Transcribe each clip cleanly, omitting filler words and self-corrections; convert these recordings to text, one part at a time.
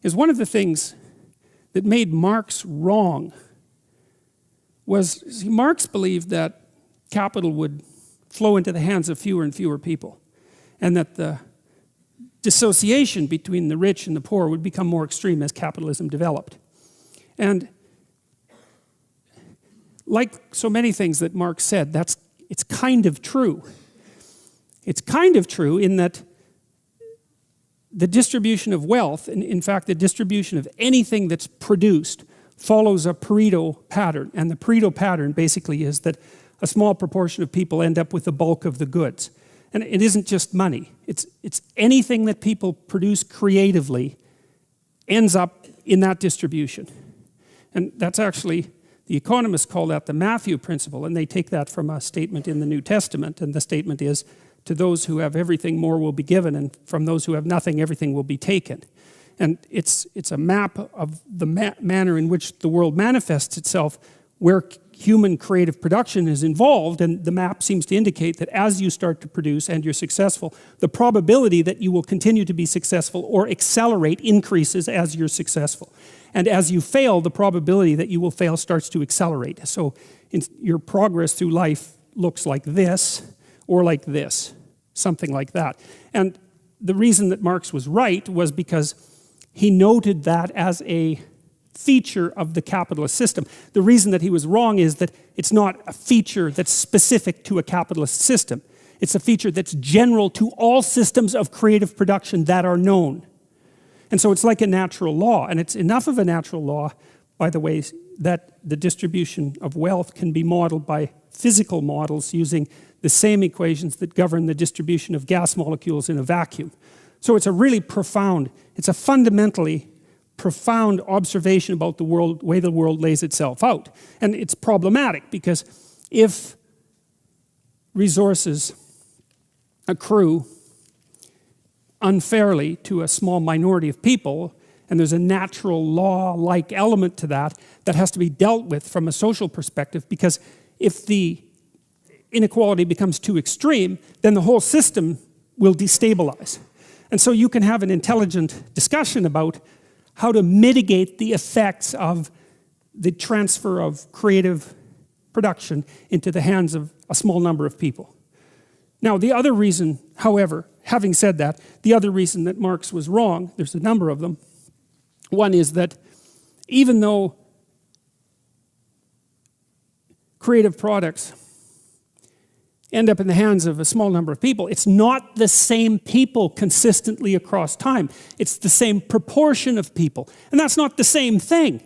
is one of the things that made Marx wrong was, see, Marx believed that capital would flow into the hands of fewer and fewer people, and that the dissociation between the rich and the poor would become more extreme as capitalism developed. And like so many things that Marx said, it's kind of true. It's kind of true in that the distribution of wealth, and in fact the distribution of anything that's produced, follows a Pareto pattern. And the Pareto pattern basically is that a small proportion of people end up with the bulk of the goods. And it isn't just money. It's anything that people produce creatively ends up in that distribution. And that's actually, the economists call that the Matthew principle, and they take that from a statement in the New Testament, and the statement is, to those who have everything, more will be given, and from those who have nothing, everything will be taken. And it's a map of the manner in which the world manifests itself, where human creative production is involved, and the map seems to indicate that as you start to produce and you're successful, the probability that you will continue to be successful or accelerate increases as you're successful. And as you fail, the probability that you will fail starts to accelerate. So your progress through life looks like this, or like this, something like that. And the reason that Marx was right was because he noted that as a feature of the capitalist system. The reason that he was wrong is that it's not a feature that's specific to a capitalist system. It's a feature that's general to all systems of creative production that are known. And so it's like a natural law, and it's enough of a natural law, by the way, that the distribution of wealth can be modeled by physical models using the same equations that govern the distribution of gas molecules in a vacuum. So it's a really profound, it's a fundamentally profound observation about the world, way the world lays itself out. And it's problematic because if resources accrue unfairly to a small minority of people, and there's a natural law-like element to that that has to be dealt with from a social perspective, because if the inequality becomes too extreme, then the whole system will destabilize. And so you can have an intelligent discussion about how to mitigate the effects of the transfer of creative production into the hands of a small number of people. Now, the other reason, however, having said that, the other reason that Marx was wrong, there's a number of them. One is that even though creative products end up in the hands of a small number of people, it's not the same people consistently across time. It's the same proportion of people. And that's not the same thing.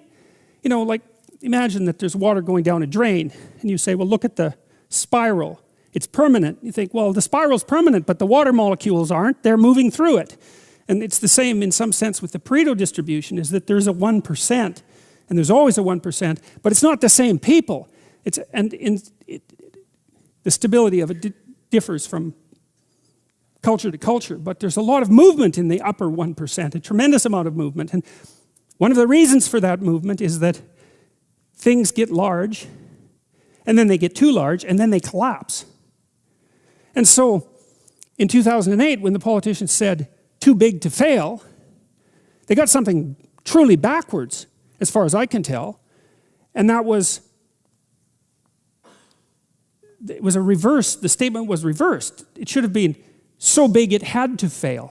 You know, like, imagine that there's water going down a drain, and you say, well, look at the spiral. It's permanent. You think, well, the spiral's permanent, but the water molecules aren't. They're moving through it. And it's the same in some sense with the Pareto distribution, is that there's a 1%, and there's always a 1%, but it's not the same people. The stability of it differs from culture to culture, but there's a lot of movement in the upper 1%, a tremendous amount of movement. And one of the reasons for that movement is that things get large, and then they get too large, and then they collapse. And so, in 2008, when the politicians said, too big to fail, they got something truly backwards, as far as I can tell, and that was, it was a reverse, the statement was reversed. It should have been, so big it had to fail.